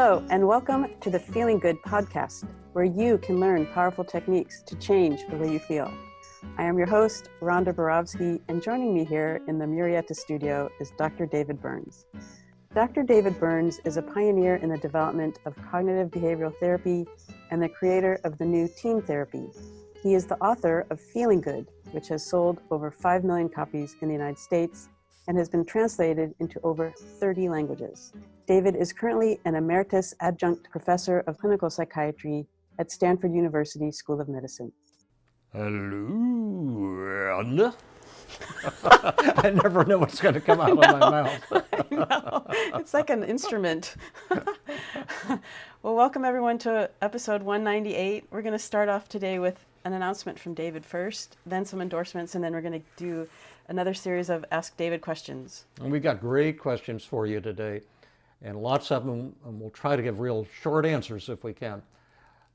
Hello, and welcome to the Feeling Good podcast, where you can learn powerful techniques to change the way you feel. I am your host, Rhonda Borowski, and joining me here in the Murrieta studio is Dr. David Burns. Dr. David Burns is a pioneer in the development of cognitive behavioral therapy and the creator of the new team therapy. He is the author of Feeling Good, which has sold over 5 million copies in the United States and has been translated into over 30 languages. David is currently an emeritus adjunct professor of clinical psychiatry at Stanford University School of Medicine. Hello, Rhonda. I never know what's going to come out of my mouth. I know. It's like an instrument. Well, welcome everyone to episode 198. We're going to start off today with an announcement from David first, then some endorsements, and then we're going to do another series of Ask David questions. And we got great questions for you today, and lots of them, and we'll try to give real short answers if we can.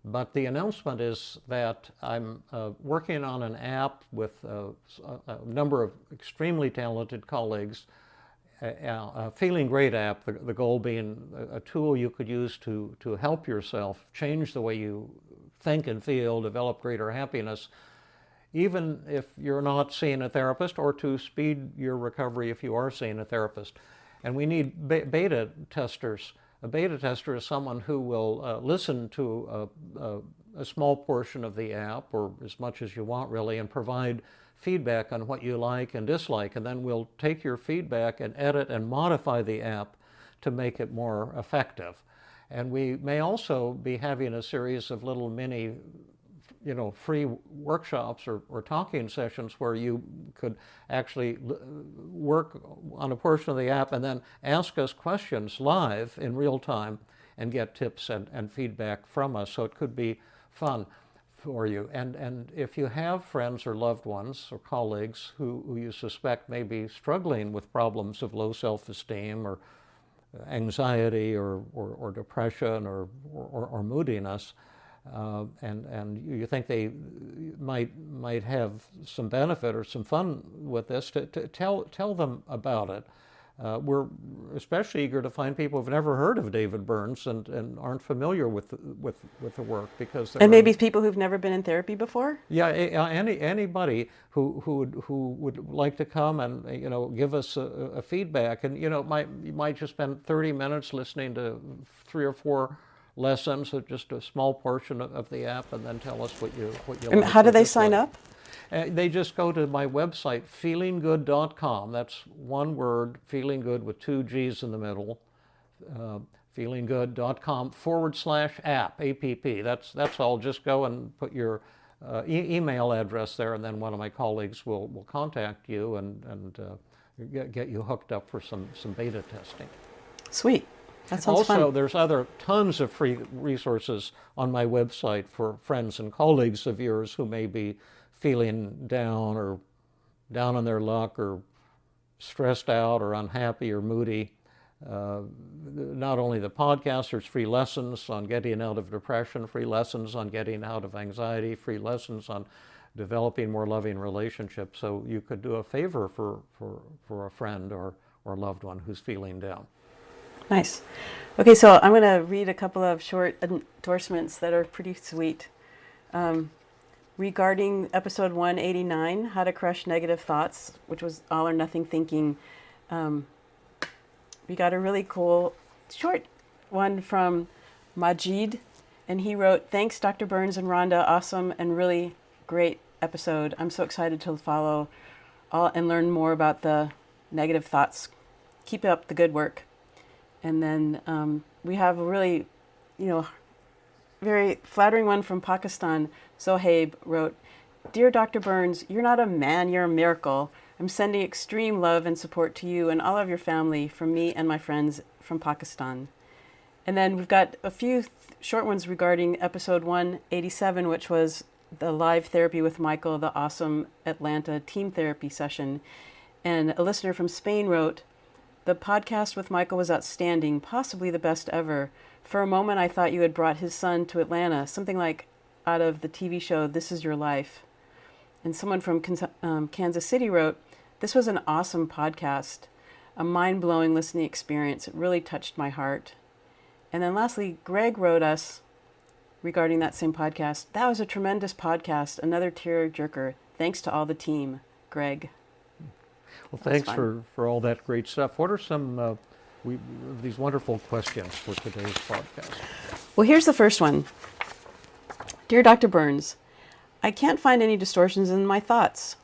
But the announcement is that I'm working on an app with a number of extremely talented colleagues, a Feeling Great app, the goal being a tool you could use to help yourself change the way you think and feel, develop greater happiness, even if you're not seeing a therapist, or to speed your recovery if you are seeing a therapist. And we need beta testers. A beta tester is someone who will listen to a small portion of the app, or as much as you want really, and provide feedback on what you like and dislike. And then we'll take your feedback and edit and modify the app to make it more effective. And we may also be having a series of little mini free workshops or talking sessions where you could actually work on a portion of the app and then ask us questions live in real time and get tips and feedback from us. So it could be fun for you. And if you have friends or loved ones or colleagues who you suspect may be struggling with problems of low self-esteem or anxiety or depression or moodiness, and you think they might have some benefit or some fun with this, to tell them about it. We're especially eager to find people who've never heard of David Burns and aren't familiar with the work, because and maybe people who've never been in therapy before. Yeah, anybody who would like to come and give us a feedback, and you might just spend 30 minutes listening to 3 or 4 lessons, so just a small portion of the app, and then tell us what you And like. how do they sign up? They just go to my website, feelinggood.com. That's one word, feeling good with 2 G's in the middle. Feelinggood.com/app, APP. That's all. Just go and put your email address there, and then one of my colleagues will contact you and get you hooked up for some beta testing. Sweet. That sounds fun. Also, there's tons of free resources on my website for friends and colleagues of yours who may be feeling down or down on their luck or stressed out or unhappy or moody. Not only the podcast, there's free lessons on getting out of depression, free lessons on getting out of anxiety, free lessons on developing more loving relationships. So you could do a favor for a friend or loved one who's feeling down. Nice. Okay, so I'm going to read a couple of short endorsements that are pretty sweet. Regarding episode 189, How to Crush Negative Thoughts, which was all or nothing thinking, we got a really cool short one from Majid, and he wrote, "Thanks, Dr. Burns and Rhonda. Awesome and really great episode. I'm so excited to follow all and learn more about the negative thoughts. Keep up the good work." And then we have a really, very flattering one from Pakistan. Sohaib wrote, "Dear Dr. Burns, you're not a man, you're a miracle. I'm sending extreme love and support to you and all of your family from me and my friends from Pakistan." And then we've got a few short ones regarding episode 187, which was the live therapy with Michael, the awesome Atlanta team therapy session. And a listener from Spain wrote, "The podcast with Michael was outstanding, possibly the best ever. For a moment, I thought you had brought his son to Atlanta, something like out of the TV show This Is Your Life." And someone from Kansas City wrote, "This was an awesome podcast, a mind-blowing listening experience. It really touched my heart." And then lastly, Greg wrote us regarding that same podcast. That was a tremendous podcast. Another tear jerker. Thanks to all the team, Greg. Well, thanks for all that great stuff. What are some of these wonderful questions for today's podcast? Well, here's the first one. Dear Dr. Burns, I can't find any distortions in my thoughts.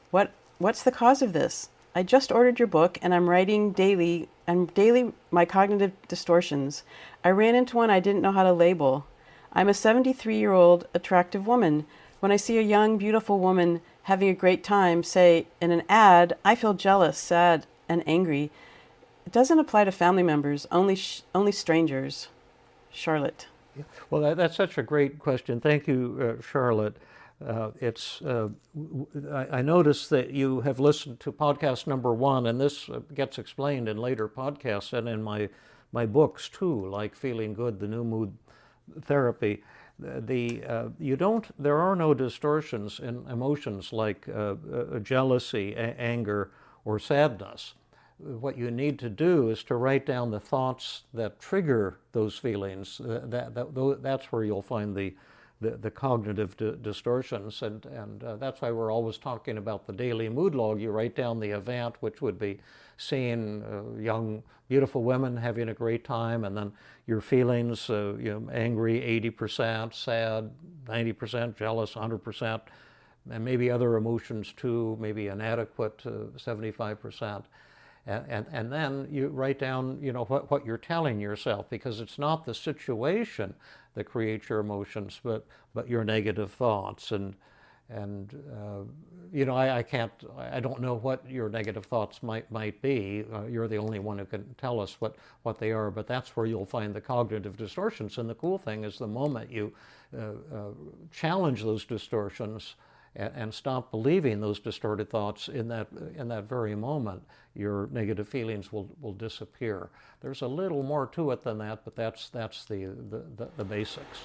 What's the cause of this? I just ordered your book and I'm writing daily my cognitive distortions. I ran into one I didn't know how to label. I'm a 73-year-old attractive woman. When I see a young, beautiful woman having a great time, say in an ad, I feel jealous, sad, and angry. It doesn't apply to family members, only strangers. Charlotte. Well, that's such a great question. Thank you, Charlotte. I noticed that you have listened to podcast number 1, and this gets explained in later podcasts and in my books too, like Feeling Good, the New Mood Therapy. There are no distortions in emotions like jealousy, anger, or sadness. What you need to do is to write down the thoughts that trigger those feelings. That's where you'll find the cognitive distortions, and that's why we're always talking about the daily mood log. You write down the event, which would be seeing young, beautiful women having a great time, and then your feelings, angry 80%, sad 90%, jealous 100%, and maybe other emotions too, maybe inadequate 75%. And then you write down, what you're telling yourself, because it's not the situation that creates your emotions, but your negative thoughts. I don't know what your negative thoughts might be. You're the only one who can tell us what they are, but that's where you'll find the cognitive distortions. And the cool thing is the moment you challenge those distortions and stop believing those distorted thoughts in that very moment, your negative feelings will disappear. There's a little more to it than that, but that's the basics.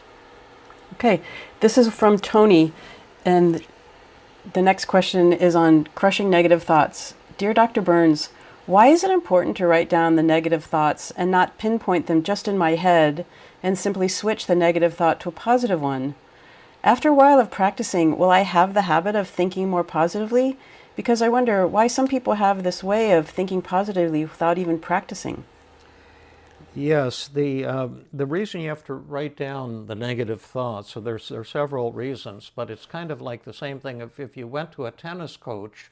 Okay, this is from Tony, and the next question is on crushing negative thoughts. Dear Dr. Burns, why is it important to write down the negative thoughts and not pinpoint them just in my head and simply switch the negative thought to a positive one? After a while of practicing, will I have the habit of thinking more positively? Because I wonder why some people have this way of thinking positively without even practicing. Yes, the reason you have to write down the negative thoughts, so there are several reasons, but it's kind of like the same thing if you went to a tennis coach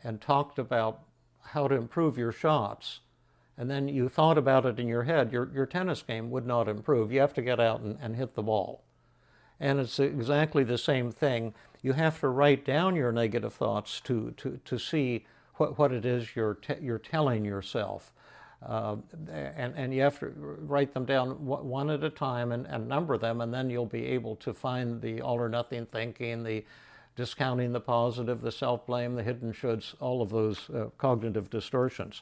and talked about how to improve your shots, and then you thought about it in your head, your tennis game would not improve. You have to get out and hit the ball. And it's exactly the same thing. You have to write down your negative thoughts to see what it is you're telling yourself. And you have to write them down one at a time and number them, and then you'll be able to find the all or nothing thinking, the discounting the positive, the self-blame, the hidden shoulds, all of those cognitive distortions.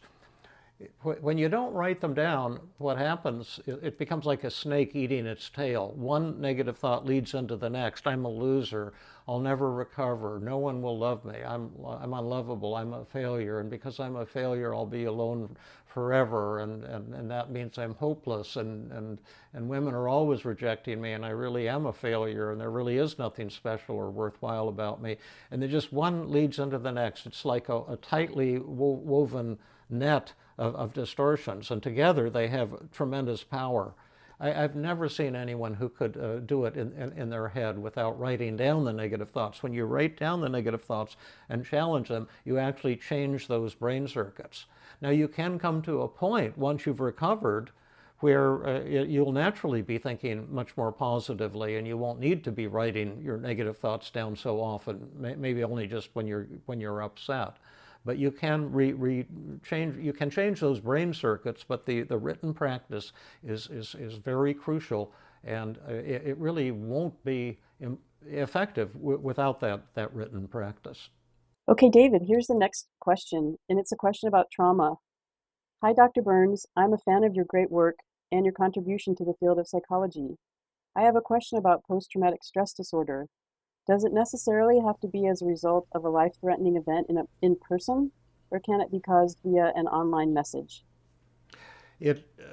When you don't write them down, what happens, it becomes like a snake eating its tail. One negative thought leads into the next. I'm a loser. I'll never recover. No one will love me. I'm unlovable. I'm a failure. And because I'm a failure, I'll be alone forever. And that means I'm hopeless. And women are always rejecting me. And I really am a failure. And there really is nothing special or worthwhile about me. And then just one leads into the next. It's like a tightly woven net of distortions, and together they have tremendous power. I've never seen anyone who could do it in their head without writing down the negative thoughts. When you write down the negative thoughts and challenge them, you actually change those brain circuits. Now you can come to a point once you've recovered where you'll naturally be thinking much more positively, and you won't need to be writing your negative thoughts down so often, maybe only just when you're upset. But you can change those brain circuits, but the written practice is very crucial, and it really won't be effective without that written practice. Okay, David, here's the next question, and it's a question about trauma. Hi, Dr. Burns. I'm a fan of your great work and your contribution to the field of psychology. I have a question about post-traumatic stress disorder. Does it necessarily have to be as a result of a life-threatening event in person, or can it be caused via an online message?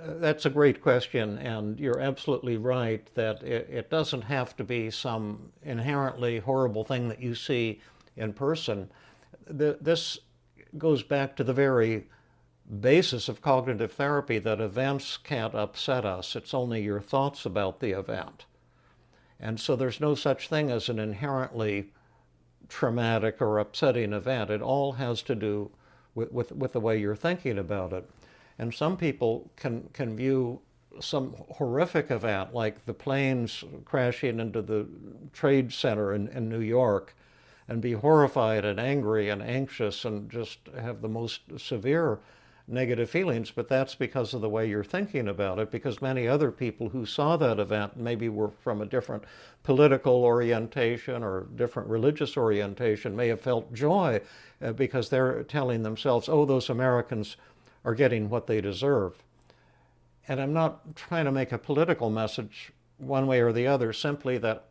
That's a great question, and you're absolutely right that it doesn't have to be some inherently horrible thing that you see in person. This goes back to the very basis of cognitive therapy, that events can't upset us. It's only your thoughts about the event. And so there's no such thing as an inherently traumatic or upsetting event. It all has to do with the way you're thinking about it. And some people can view some horrific event, like the planes crashing into the Trade Center in New York, and be horrified and angry and anxious and just have the most severe negative feelings, but that's because of the way you're thinking about it, because many other people who saw that event maybe were from a different political orientation or different religious orientation, may have felt joy because they're telling themselves, oh, those Americans are getting what they deserve. And I'm not trying to make a political message one way or the other, simply that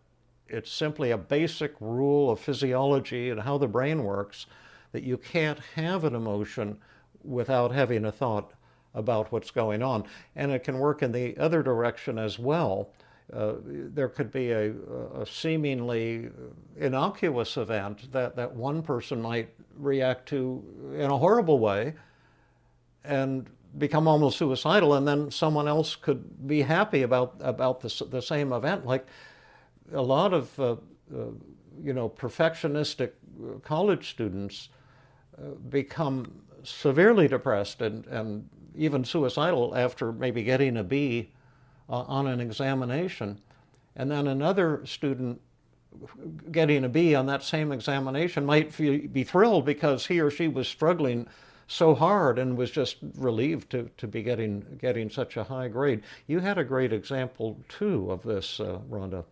it's simply a basic rule of physiology and how the brain works, that you can't have an emotion without having a thought about what's going on. And it can work in the other direction as well. There could be a seemingly innocuous event that one person might react to in a horrible way and become almost suicidal, and then someone else could be happy about the same event. Like a lot of perfectionistic college students become severely depressed and even suicidal after maybe getting a B on an examination. And then another student getting a B on that same examination might be thrilled because he or she was struggling so hard and was just relieved to be getting such a high grade. You had a great example too of this, Rhonda.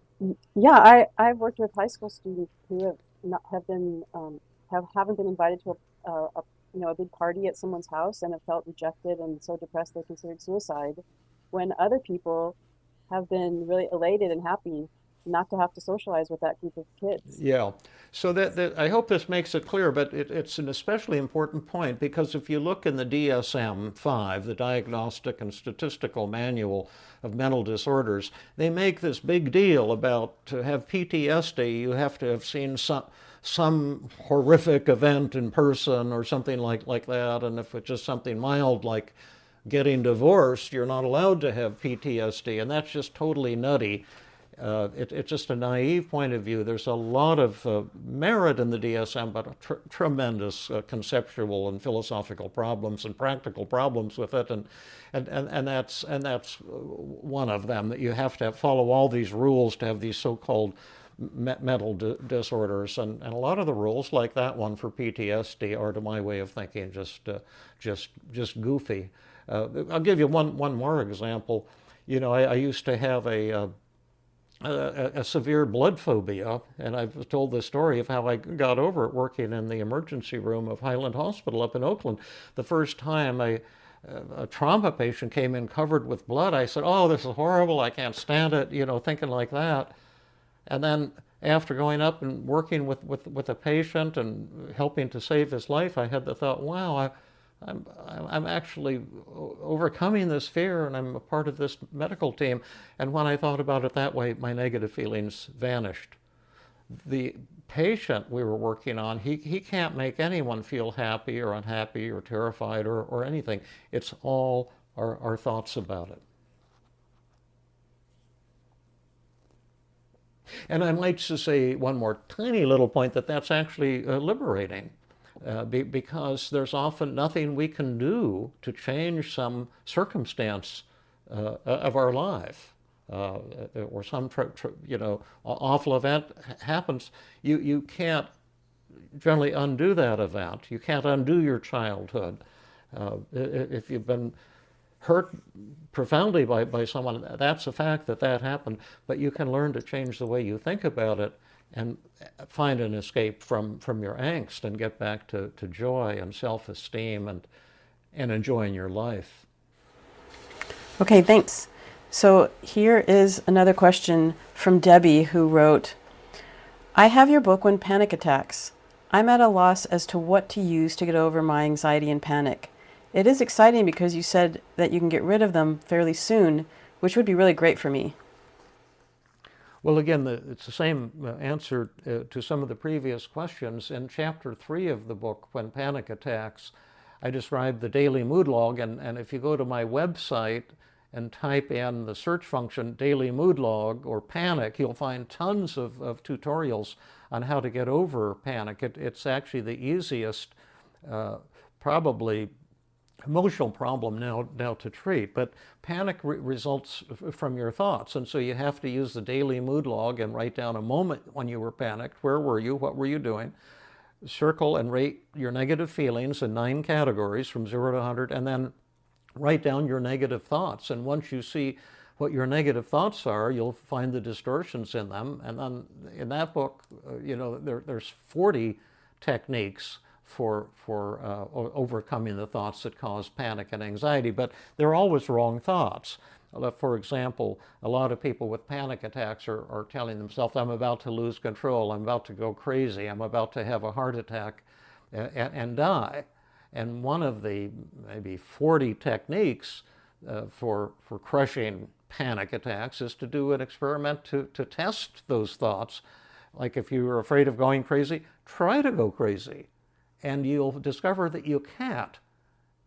Yeah, I've worked with high school students who haven't been invited to a big party at someone's house and have felt rejected and so depressed they considered suicide, when other people have been really elated and happy not to have to socialize with that group of kids. Yeah. So that I hope this makes it clear, but it's an especially important point, because if you look in the DSM-5, the Diagnostic and Statistical Manual of Mental Disorders, they make this big deal about to have PTSD, you have to have seen some horrific event in person or something like that, and if it's just something mild like getting divorced, you're not allowed to have PTSD, and that's just totally nutty. It's just a naive point of view. There's a lot of merit in the DSM, but tremendous conceptual and philosophical problems and practical problems with it, and that's one of them, that you have to follow all these rules to have these so-called mental disorders, and a lot of the rules, like that one for PTSD, are, to my way of thinking, just goofy. I'll give you one more example. I used to have a severe blood phobia, and I've told the story of how I got over it working in the emergency room of Highland Hospital up in Oakland. The first time a trauma patient came in covered with blood, I said, "Oh, this is horrible, I can't stand it," thinking like that. And then after going up and working with a patient and helping to save his life, I had the thought, wow, I'm actually overcoming this fear, and I'm a part of this medical team. And when I thought about it that way, my negative feelings vanished. The patient we were working on, he can't make anyone feel happy or unhappy or terrified or anything. It's all our thoughts about it. And I might just say one more tiny little point, that's actually liberating. Because there's often nothing we can do to change some circumstance of our life, or some awful event happens. You can't generally undo that event. You can't undo your childhood. If you've been hurt profoundly by someone, that's a fact that happened. But you can learn to change the way you think about it and find an escape from your angst and get back to joy and self-esteem and enjoying your life. Okay, thanks. So here is another question from Debbie, who wrote, I have your book When Panic Attacks. I'm at a loss as to what to use to get over my anxiety and panic. It is exciting because you said that you can get rid of them fairly soon, which would be really great for me. Well, again, it's the same answer to some of the previous questions. In Chapter 3 of the book, When Panic Attacks, I describe the daily mood log, and if you go to my website and type in the search function daily mood log or panic, you'll find tons of tutorials on how to get over panic. It's actually the easiest, probably emotional problem now to treat, but panic results from your thoughts, and so you have to use the daily mood log and write down a moment when you were panicked. Where were you? What were you doing? Circle and rate your negative feelings in 9 categories from 0 to 100, and then write down your negative thoughts. And once you see what your negative thoughts are, you'll find the distortions in them. And then in that book, there's 40 techniques for overcoming the thoughts that cause panic and anxiety, but they're always wrong thoughts. For example, a lot of people with panic attacks are telling themselves, I'm about to lose control, I'm about to go crazy, I'm about to have a heart attack and die. And one of the maybe 40 techniques for crushing panic attacks is to do an experiment to test those thoughts. Like if you're afraid of going crazy, try to go crazy. And you'll discover that you can't.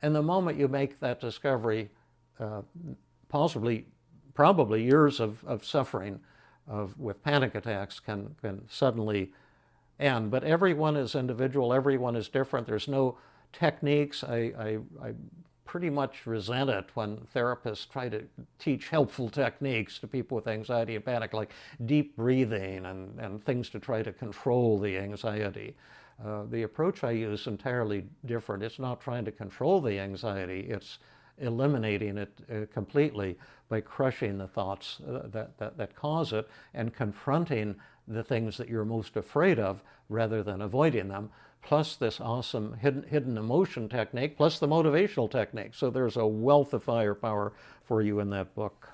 And the moment you make that discovery, probably years of suffering with panic attacks can suddenly end. But everyone is individual, everyone is different. There's no techniques. I pretty much resent it when therapists try to teach helpful techniques to people with anxiety and panic, like deep breathing and things to try to control the anxiety. The approach I use is entirely different. It's not trying to control the anxiety, it's eliminating it completely by crushing the thoughts that cause it and confronting the things that you're most afraid of rather than avoiding them, plus this awesome hidden emotion technique, plus the motivational technique. So there's a wealth of firepower for you in that book.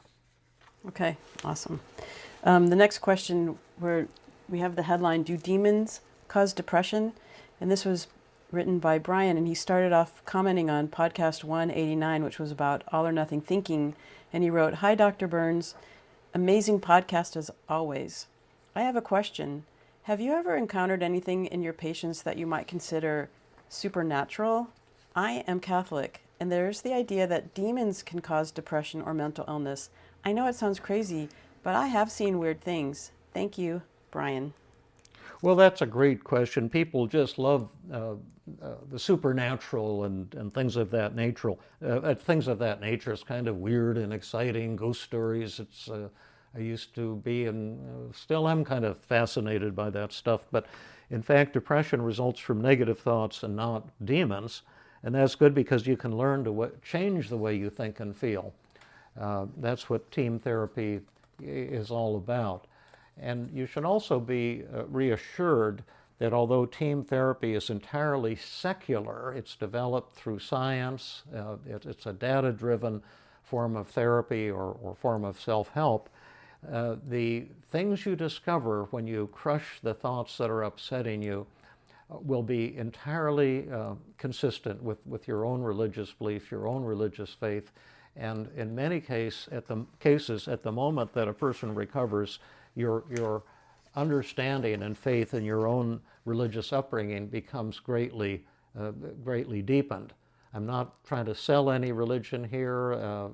Okay, awesome. The next question, where we have the headline, Do Demons Cause Depression? And this was written by Brian, and he started off commenting on podcast 189, which was about all or nothing thinking. And he wrote, Hi, Dr. Burns. Amazing podcast as always. I have a question. Have you ever encountered anything in your patients that you might consider supernatural? I am Catholic, and there's the idea that demons can cause depression or mental illness. I know it sounds crazy, but I have seen weird things. Thank you, Brian. Well, that's a great question. People just love the supernatural and things of that nature. Things of that nature. It's kind of weird and exciting. Ghost stories. I used to be and still am kind of fascinated by that stuff. But in fact, depression results from negative thoughts and not demons. And that's good because you can learn to change the way you think and feel. That's what team therapy is all about. And you should also be reassured that although team therapy is entirely secular, it's developed through science, it's a data-driven form of therapy or form of self-help, the things you discover when you crush the thoughts that are upsetting you will be entirely consistent with your own religious belief, your own religious faith. And in many cases, at the moment that a person recovers, your understanding and faith in your own religious upbringing becomes greatly deepened. I'm not trying to sell any religion here,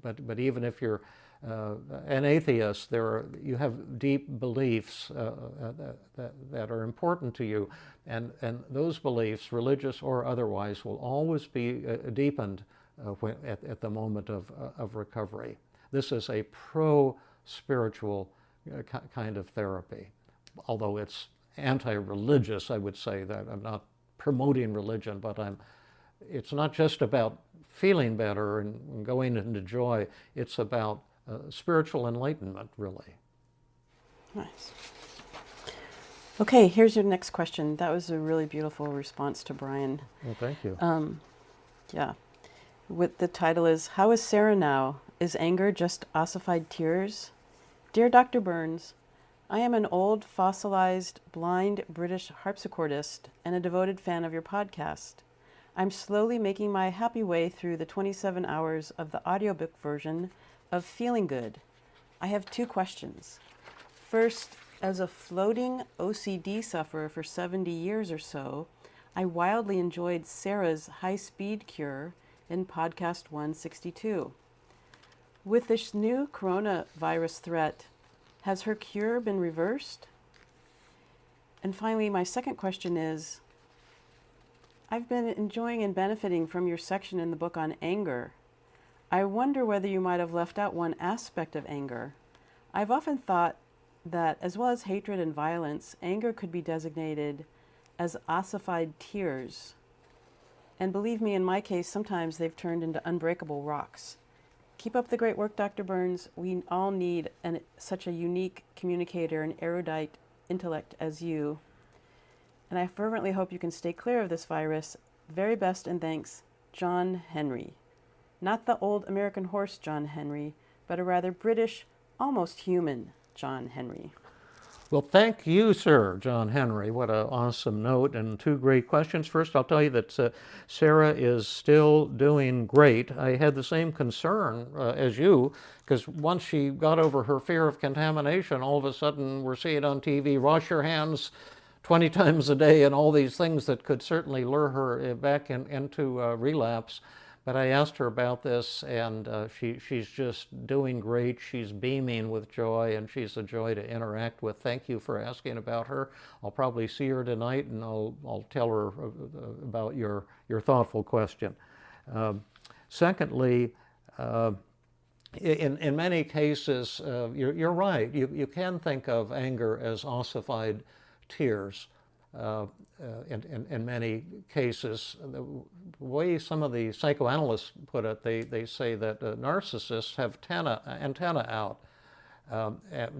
but even if you're an atheist, you have deep beliefs that are important to you, and those beliefs, religious or otherwise, will always be deepened at the moment of recovery. This is a pro-spiritual kind of therapy, although it's anti-religious. I would say that I'm not promoting religion, but it's not just about feeling better and going into joy. It's about spiritual enlightenment, really. Nice. Okay, here's your next question. That was a really beautiful response to Brian. Well, thank you. Yeah. The title is, How is Sarah now? Is anger just ossified tears? Dear Dr. Burns, I am an old, fossilized, blind British harpsichordist and a devoted fan of your podcast. I'm slowly making my happy way through the 27 hours of the audiobook version of Feeling Good. I have 2 questions. First, as a floating OCD sufferer for 70 years or so, I wildly enjoyed Sarah's high-speed cure in podcast 162. With this new coronavirus threat, has her cure been reversed? And finally, my second question is, I've been enjoying and benefiting from your section in the book on anger. I wonder whether you might have left out one aspect of anger. I've often thought that, as well as hatred and violence, anger could be designated as ossified tears. And believe me, in my case, sometimes they've turned into unbreakable rocks. Keep up the great work, Dr. Burns. We all need such a unique communicator and erudite intellect as you. And I fervently hope you can stay clear of this virus. Very best and thanks, John Henry. Not the old American horse John Henry, but a rather British, almost human John Henry. Well, thank you, sir, John Henry. What an awesome note and 2 great questions. First, I'll tell you that Sarah is still doing great. I had the same concern as you, because once she got over her fear of contamination, all of a sudden we're seeing on TV, wash your hands 20 times a day and all these things that could certainly lure her back into relapse. But I asked her about this, and she's just doing great. She's beaming with joy, and she's a joy to interact with. Thank you for asking about her. I'll probably see her tonight, and I'll tell her about your thoughtful question. Secondly, in many cases, you're right. You can think of anger as ossified tears. In many cases, the way some of the psychoanalysts put it, they say that narcissists have antenna out,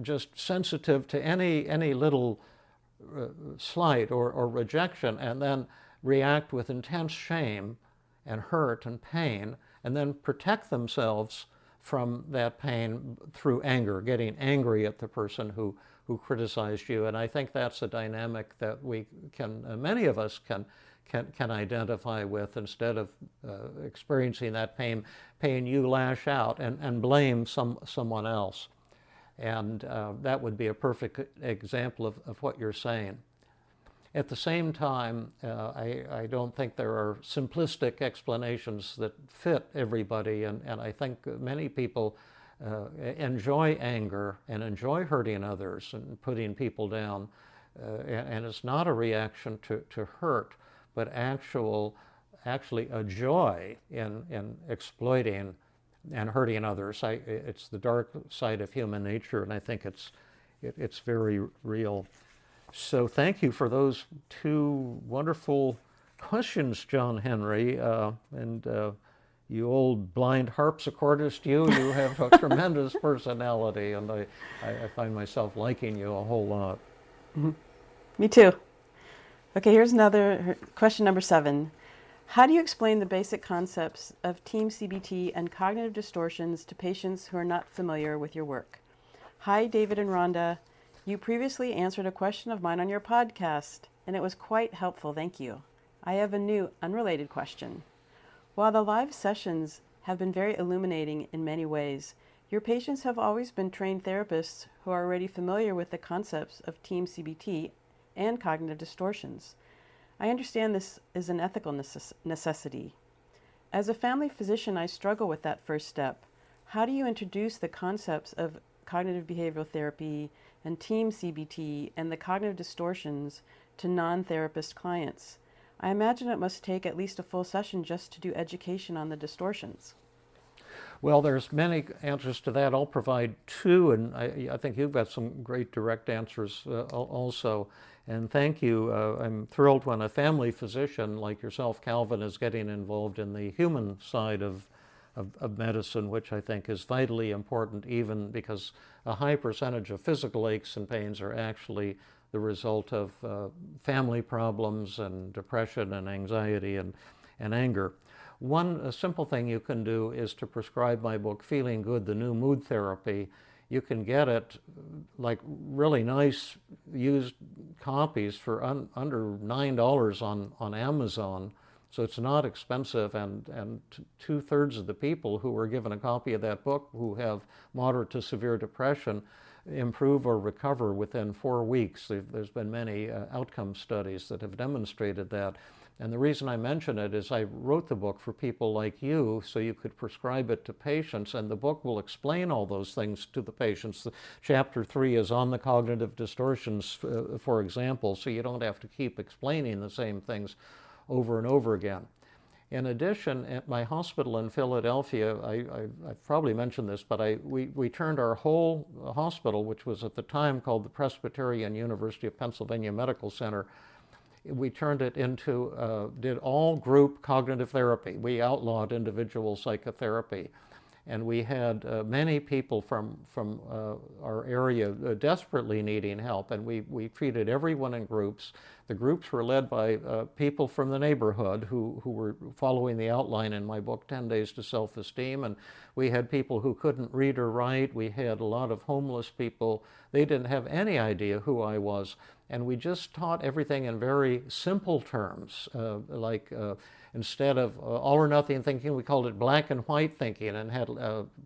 just sensitive to any little slight or rejection, and then react with intense shame and hurt and pain, and then protect themselves from that pain through anger, getting angry at the person who criticized you. And I think that's a dynamic that many of us can identify with. Instead of experiencing that pain, you lash out and blame someone else. And that would be a perfect example of what you're saying. At the same time, I don't think there are simplistic explanations that fit everybody, and I think many people enjoy anger and enjoy hurting others and putting people down, and it's not a reaction to hurt, but actually a joy in exploiting and hurting others. It's the dark side of human nature, and I think it's very real. So thank you for those 2 wonderful questions, John Henry, and you old blind harpsichordist, you have a tremendous personality, and I find myself liking you a whole lot. Mm-hmm. Me too. Okay, here's another question, number 7. How do you explain the basic concepts of Team CBT and cognitive distortions to patients who are not familiar with your work? Hi, David and Rhonda. You previously answered a question of mine on your podcast, and it was quite helpful. Thank you. I have a new, unrelated question. While the live sessions have been very illuminating in many ways, your patients have always been trained therapists who are already familiar with the concepts of Team CBT and cognitive distortions. I understand this is an ethical necessity. As a family physician, I struggle with that first step. How do you introduce the concepts of cognitive behavioral therapy and Team CBT and the cognitive distortions to non-therapist clients? I imagine it must take at least a full session just to do education on the distortions. Well, there's many answers to that. I'll provide 2, and I think you've got some great direct answers also. And thank you. I'm thrilled when a family physician like yourself, Calvin, is getting involved in the human side of medicine, which I think is vitally important, even because a high percentage of physical aches and pains are actually the result of family problems and depression and anxiety and anger. One simple thing you can do is to prescribe my book, Feeling Good, the New Mood Therapy. You can get it like really nice used copies for under $9 on Amazon. So it's not expensive, and 2/3 of the people who were given a copy of that book who have moderate to severe depression improve or recover within 4 weeks. There's been many outcome studies that have demonstrated that. And the reason I mention it is I wrote the book for people like you so you could prescribe it to patients, and the book will explain all those things to the patients. Chapter 3 is on the cognitive distortions, for example, so you don't have to keep explaining the same things over and over again. In addition, at my hospital in Philadelphia, I've probably mentioned this, but we turned our whole hospital, which was at the time called the Presbyterian University of Pennsylvania Medical Center, we turned it into, did all group cognitive therapy. We outlawed individual psychotherapy. And we had many people from our area desperately needing help, and we treated everyone in groups. The groups were led by people from the neighborhood who were following the outline in my book, 10 Days to Self-Esteem, and we had people who couldn't read or write. We had a lot of homeless people. They didn't have any idea who I was, and we just taught everything in very simple terms, instead of all or nothing thinking, we called it black and white thinking, and had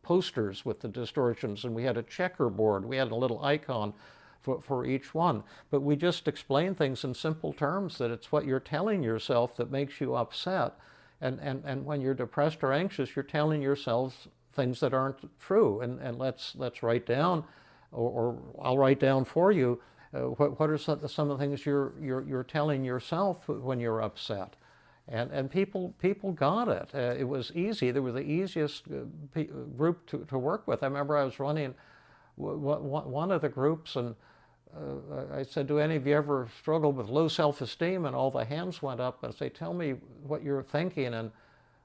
posters with the distortions, and we had a checkerboard. We had a little icon for each one. But we just explained things in simple terms, that it's what you're telling yourself that makes you upset. And when you're depressed or anxious, you're telling yourself things that aren't true. And let's write down, or I'll write down for you, what are some of the things you're telling yourself when you're upset. And people got it. It was easy. They were the easiest group to work with. I remember I was running one of the groups, and I said, do any of you ever struggle with low self-esteem? And all the hands went up, and I say, tell me what you're thinking and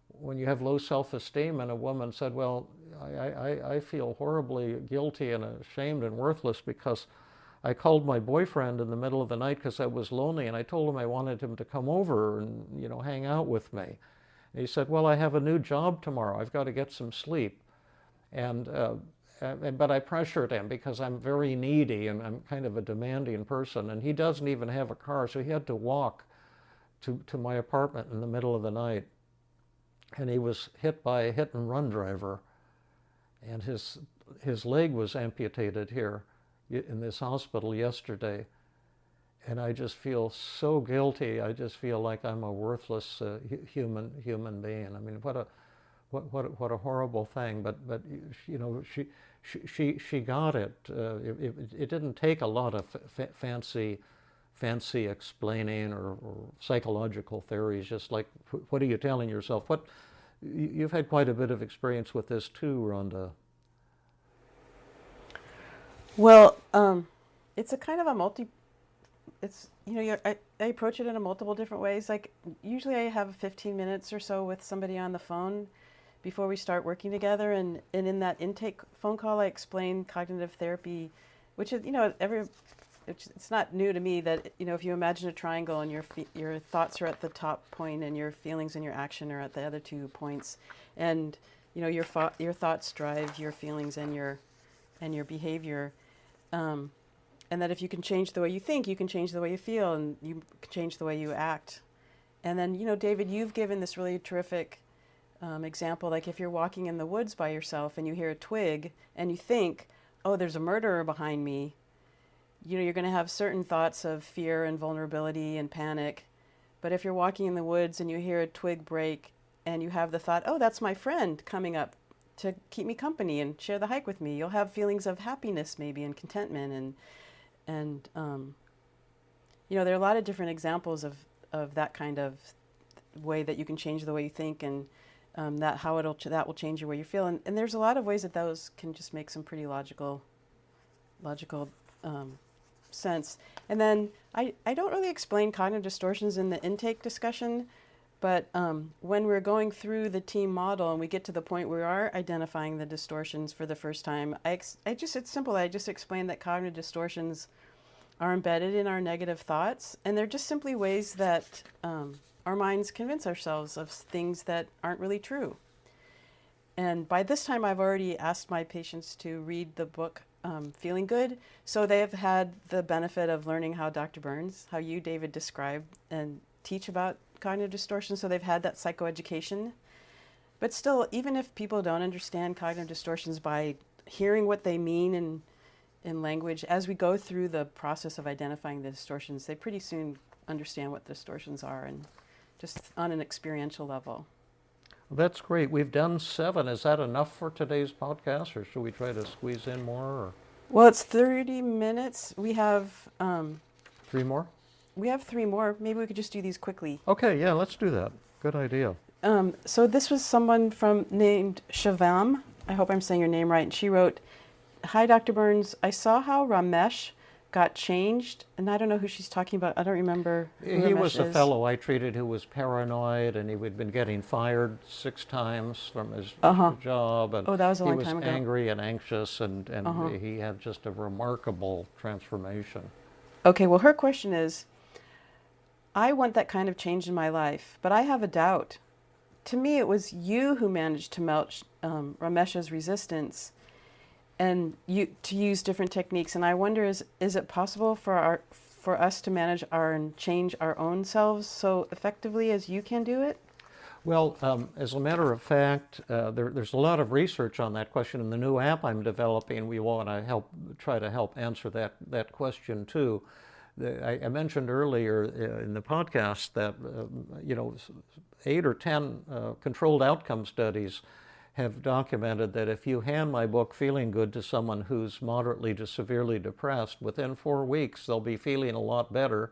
when you have low self-esteem. And a woman said, well, I feel horribly guilty and ashamed and worthless because I called my boyfriend in the middle of the night because I was lonely, and I told him I wanted him to come over and, hang out with me. And he said, well, I have a new job tomorrow. I've got to get some sleep. But I pressured him because I'm very needy and I'm kind of a demanding person. And he doesn't even have a car, so he had to walk to my apartment in the middle of the night. And he was hit by a hit-and-run driver, and his leg was amputated here in this hospital yesterday, and I just feel so guilty. I just feel like I'm a worthless human being. I mean, what a horrible thing. But she got it. It didn't take a lot of fancy explaining or psychological theories. Just like, what are you telling yourself? You've had quite a bit of experience with this too, Rhonda. Well, it's a kind of a I approach it in a multiple different ways. Like, usually I have 15 minutes or so with somebody on the phone before we start working together. And in that intake phone call, I explain cognitive therapy, which is, it's not new to me that, if you imagine a triangle and your thoughts are at the top point and your feelings and your action are at the other 2 points. And, your thoughts drive your feelings and your behavior. And that if you can change the way you think, you can change the way you feel, and you can change the way you act. And then, David, you've given this really terrific example. Like, if you're walking in the woods by yourself and you hear a twig and you think, oh, there's a murderer behind me, you're going to have certain thoughts of fear and vulnerability and panic. But if you're walking in the woods and you hear a twig break and you have the thought, oh, that's my friend coming up to keep me company and share the hike with me, you'll have feelings of happiness maybe and contentment. And there are a lot of different examples of that kind of way that you can change the way you think, and that will change the way you feel. And there's a lot of ways that those can just make some pretty logical sense. And then I don't really explain cognitive distortions in the intake discussion, but when we're going through the team model and we get to the point where we are identifying the distortions for the first time, it's simple. I just explain that cognitive distortions are embedded in our negative thoughts, and they're just simply ways that our minds convince ourselves of things that aren't really true. And by this time, I've already asked my patients to read the book Feeling Good, so they have had the benefit of learning how Dr. Burns, how you, David, described and teach about cognitive distortion, so they've had that psychoeducation. But still, even if people don't understand cognitive distortions by hearing what they mean in language, as we go through the process of identifying the distortions, they pretty soon understand what the distortions are, and just on an experiential level. That's great. We've done 7. Is that enough for today's podcast, or should we try to squeeze in more? Or? Well, it's 30 minutes. We have 3 more? We have 3 more. Maybe we could just do these quickly. Okay, yeah, let's do that. Good idea. So this was someone named Shivam. I hope I'm saying your name right. And she wrote, "Hi, Dr. Burns. I saw how Ramesh got changed," and I don't know who she's talking about. I don't remember who He Ramesh was a is. fellow I treated who was paranoid, and he had been getting fired 6 times from his job. And Oh, that was a long time He ago. was angry and anxious, and he had just a remarkable transformation. Okay, well, her question is, I want that kind of change in my life, but I have a doubt. To me, it was you who managed to melt Ramesh's resistance and to use different techniques. And I wonder, is it possible for us to manage and change our own selves so effectively as you can do it? Well, as a matter of fact, there's a lot of research on that question. In the new app I'm developing, we want to try to help answer that question too. I mentioned earlier in the podcast that 8 or 10 controlled outcome studies have documented that if you hand my book Feeling Good to someone who's moderately to severely depressed, within 4 weeks they'll be feeling a lot better,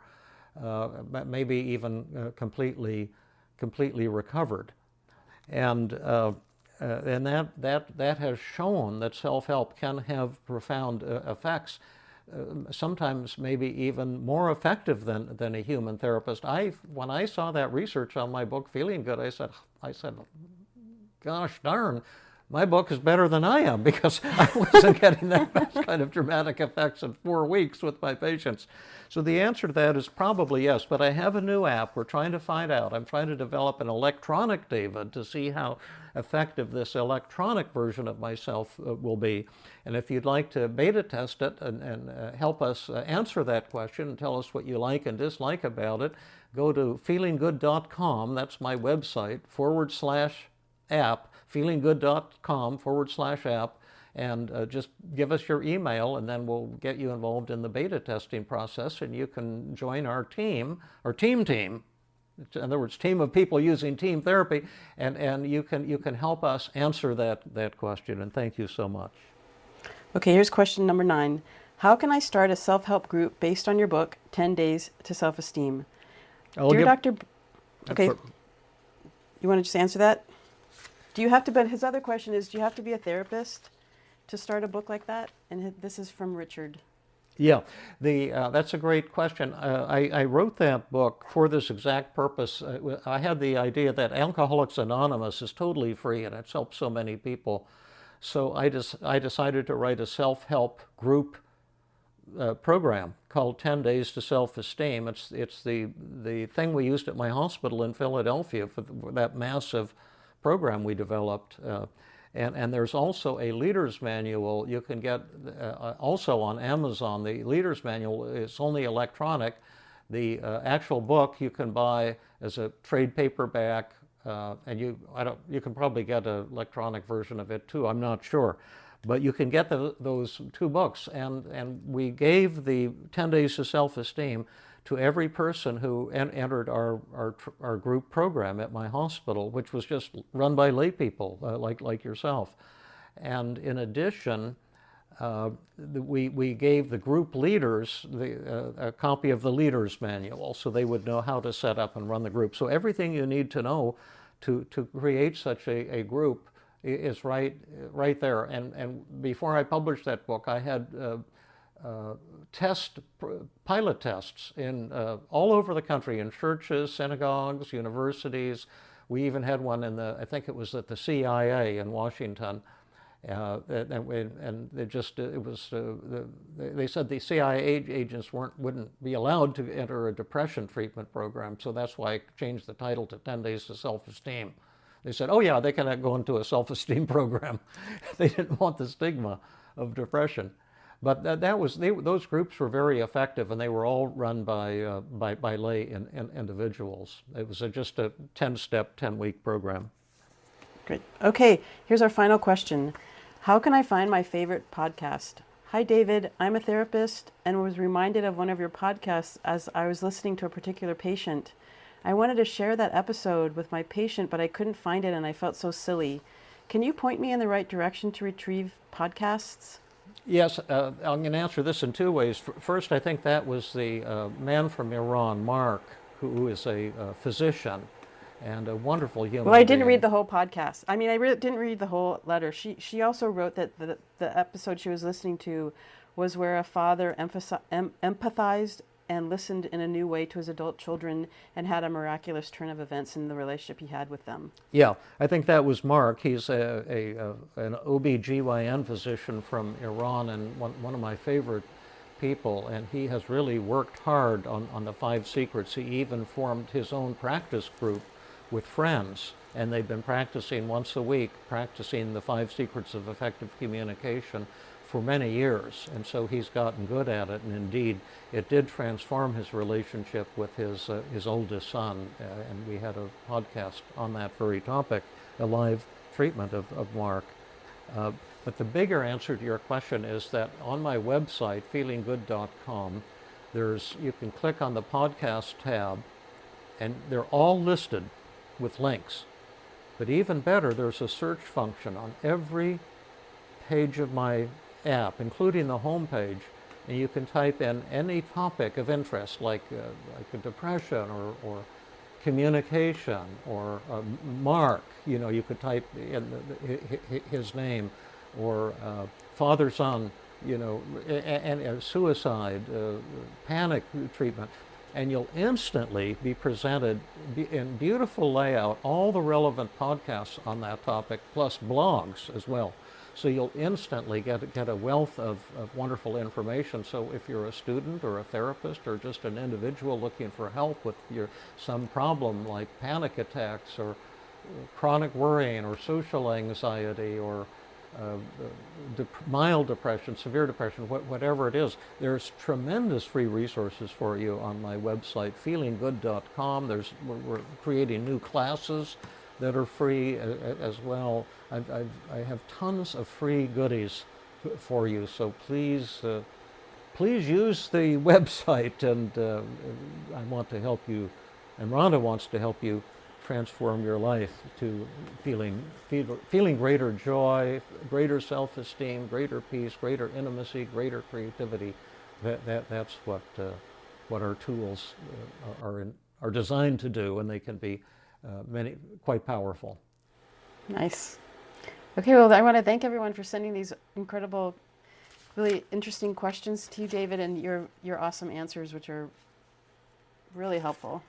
maybe even completely recovered. And that has shown that self-help can have profound effects. Sometimes maybe even more effective than a human therapist. When I saw that research on my book Feeling Good, I said, gosh darn, my book is better than I am, because I wasn't getting that kind of dramatic effects in 4 weeks with my patients. So the answer to that is probably yes, but I have a new app. We're trying to find out. I'm trying to develop an electronic David to see how effective this electronic version of myself will be. And if you'd like to beta test it and help us answer that question and tell us what you like and dislike about it, go to feelinggood.com. That's my website, /app, feelinggood.com/app, and just give us your email, and then we'll get you involved in the beta testing process, and you can join our team, our team. In other words, team of people using team therapy, and you can help us answer that question. And thank you so much. Okay, here's question number 9. How can I start a self-help group based on your book, 10 Days to Self-Esteem? Dear Dr. Okay, you want to just answer that? But his other question is, do you have to be a therapist to start a book like that? And this is from Richard. Yeah, that's a great question. I wrote that book for this exact purpose. I had the idea that Alcoholics Anonymous is totally free, and it's helped so many people. So I decided to write a self-help group program called 10 Days to Self-Esteem. It's the thing we used at my hospital in Philadelphia for that massive program we developed. And there's also a leader's manual you can get also on Amazon. The leader's manual is only electronic. The actual book you can buy as a trade paperback, and you can probably get an electronic version of it too. I'm not sure, but you can get those 2 books. And we gave the 10 Days to Self-Esteem to every person who entered our group program at my hospital, which was just run by lay people like yourself. And in addition, we gave the group leaders a copy of the leader's manual, so they would know how to set up and run the group. So everything you need to know to create such a group is right there. And before I published that book, I had pilot tests in all over the country, in churches, synagogues, universities. We even had one I think it was at the CIA in Washington. And they said the CIA agents wouldn't be allowed to enter a depression treatment program, so that's why I changed the title to 10 Days to Self-Esteem. They said, oh yeah, they can go into a self-esteem program. They didn't want the stigma of depression. But those groups were very effective, and they were all run by lay individuals. It was just a 10-step, 10-week program. Great. Okay, here's our final question. How can I find my favorite podcast? Hi, David. I'm a therapist and was reminded of one of your podcasts as I was listening to a particular patient. I wanted to share that episode with my patient, but I couldn't find it and I felt so silly. Can you point me in the right direction to retrieve podcasts? Yes, I'm going to answer this in two ways. First, I think that was the man from Iran, Mark, who is a physician and a wonderful human Well, I didn't being. read the whole podcast. I mean, I didn't read the whole letter. She also wrote that the episode she was listening to was where a father empathized and listened in a new way to his adult children and had a miraculous turn of events in the relationship he had with them. Yeah, I think that was Mark. He's an OB/GYN physician from Iran and one of my favorite people, and he has really worked hard on the 5 secrets. He even formed his own practice group with friends, and they've been practicing once a week, practicing the 5 secrets of effective communication for many years, and so he's gotten good at it, and indeed it did transform his relationship with his oldest son, and we had a podcast on that very topic, a live treatment of Mark. But the bigger answer to your question is that on my website, feelinggood.com, you can click on the podcast tab, and they're all listed with links. But even better, there's a search function on every page of my app, including the home page, and you can type in any topic of interest, like a depression or communication or Mark. You could type in his name, or father-son, and suicide, panic treatment, and you'll instantly be presented in beautiful layout all the relevant podcasts on that topic, plus blogs as well. So you'll instantly get a wealth of wonderful information. So if you're a student or a therapist or just an individual looking for help with some problem like panic attacks or chronic worrying or social anxiety or mild depression, severe depression, whatever it is, there's tremendous free resources for you on my website, feelinggood.com. We're creating new classes that are free as well. I have tons of free goodies for you, so please use the website, and I want to help you, and Rhonda wants to help you transform your life to feeling greater joy, greater self-esteem, greater peace, greater intimacy, greater creativity. That's what our tools are designed to do, and they can be quite powerful. Nice. Okay, well, I want to thank everyone for sending these incredible, really interesting questions to you, David, and your awesome answers, which are really helpful.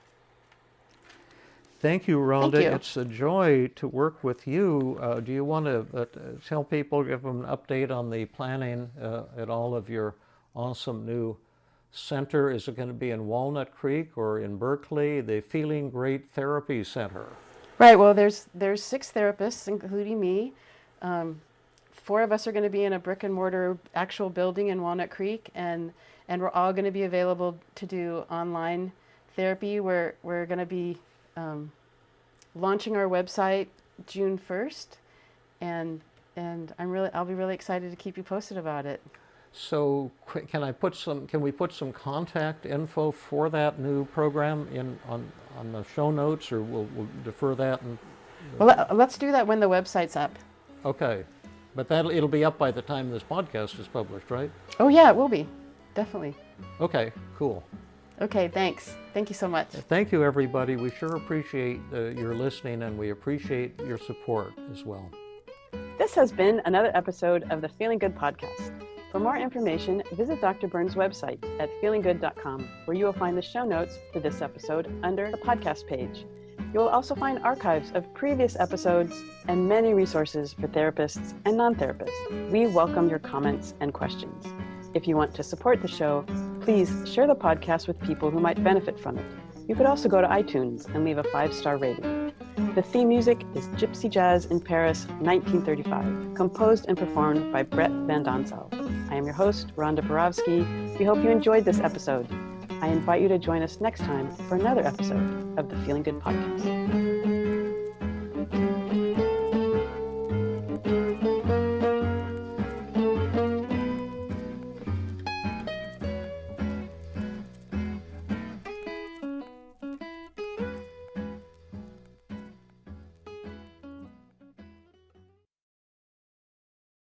Thank you, Rhonda. Thank you. It's a joy to work with you. Do you want to tell people, give them an update on the planning at all of your awesome new center? Is it going to be in Walnut Creek or in Berkeley, the Feeling Great Therapy Center? Right. Well, there's 6 therapists, including me. 4 of us are going to be in a brick and mortar actual building in Walnut Creek, and we're all going to be available to do online therapy. We're going to be launching our website June 1st, and I'll be really excited to keep you posted about it. So can we put some contact info for that new program on the show notes, or we'll defer that? Well, let's do that when the website's up. Okay, but it'll be up by the time this podcast is published, right? Oh yeah, it will be, definitely. Okay, cool. Okay, thanks. Thank you so much. Thank you, everybody. We sure appreciate your listening, and we appreciate your support as well. This has been another episode of the Feeling Good podcast. For more information, visit Dr. Burns' website at feelinggood.com, where you will find the show notes for this episode under the podcast page. You will also find archives of previous episodes and many resources for therapists and non-therapists. We welcome your comments and questions. If you want to support the show, please share the podcast with people who might benefit from it. You could also go to iTunes and leave a 5-star rating. The theme music is Gypsy Jazz in Paris, 1935, composed and performed by Brett Van Donsel. I am am your host, Rhonda Borowski. We hope you enjoyed this episode. I invite you to join us next time for another episode of the Feeling Good Podcast.